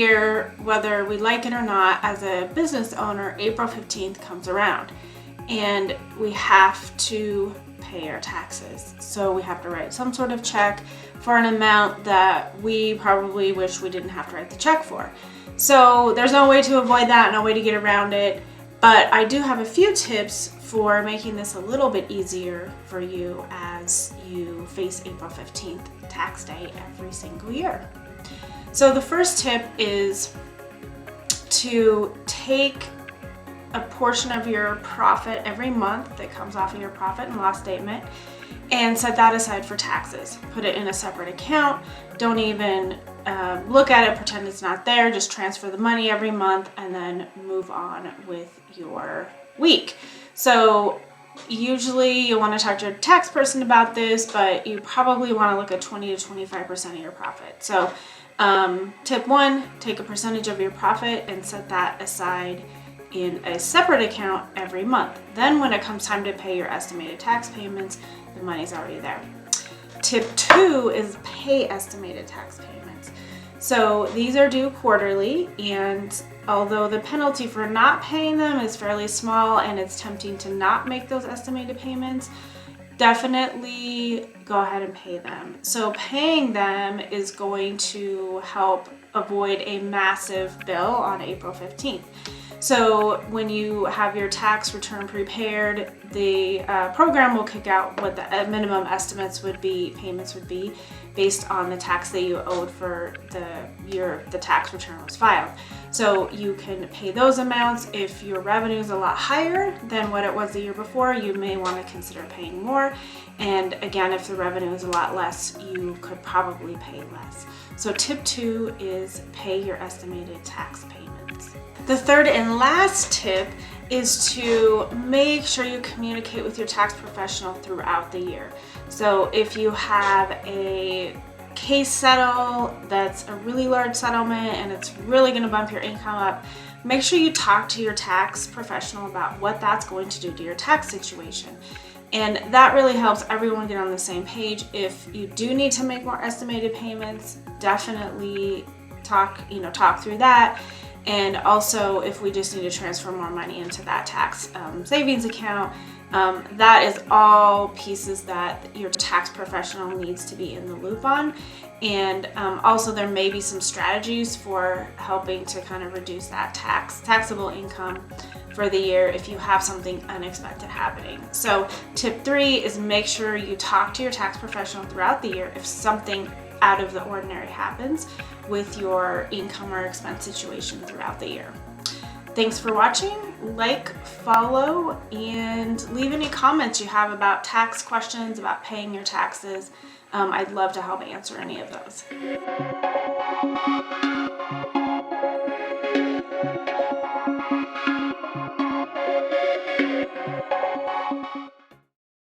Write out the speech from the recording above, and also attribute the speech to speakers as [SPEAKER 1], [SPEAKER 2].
[SPEAKER 1] year, whether we like it or not, as a business owner, April 15th comes around and we have to pay our taxes. So we have to write some sort of check for an amount that we probably wish we didn't have to write the check for. So there's no way to avoid that, no way to get around it. But I do have a few tips for making this a little bit easier for you as you face April 15th, tax day, every single year. So the first tip is to take a portion of your profit every month that comes off of your profit and loss statement and set that aside for taxes. Put it in a separate account. Don't even look at it, pretend it's not there. Just transfer the money every month and then move on with your week. So usually you'll want to talk to your tax person about this, but you probably want to look at 20 to 25% of your profit. So tip 1, take a percentage of your profit and set that aside in a separate account every month. Then when it comes time to pay your estimated tax payments, the money's already there. Tip 2 is pay estimated tax payments. So these are due quarterly, and although the penalty for not paying them is fairly small and it's tempting to not make those estimated payments, definitely go ahead and pay them. So paying them is going to help avoid a massive bill on April 15th. So when you have your tax return prepared, the program will kick out what the minimum estimates would be, payments would be, based on the tax that you owed for the year the tax return was filed. So you can pay those amounts. If your revenue is a lot higher than what it was the year before, you may want to consider paying more. And again, if the revenue is a lot less, you could probably pay less. So tip 2 is pay your estimated tax payments. The third and last tip is to make sure you communicate with your tax professional throughout the year. So if you have a case settle that's a really large settlement and it's really going to bump your income up, make sure you talk to your tax professional about what that's going to do to your tax situation. And that really helps everyone get on the same page. If you do need to make more estimated payments, definitely talk through that. And also, if we just need to transfer more money into that tax savings account, that is all pieces that your tax professional needs to be in the loop on. And also, there may be some strategies for helping to kind of reduce that taxable income for the year if you have something unexpected happening. So tip 3 is make sure you talk to your tax professional throughout the year if something out of the ordinary happens with your income or expense situation throughout the year. Thanks for watching. Like, follow, and leave any comments you have about tax questions, about paying your taxes. I'd love to help answer any of those.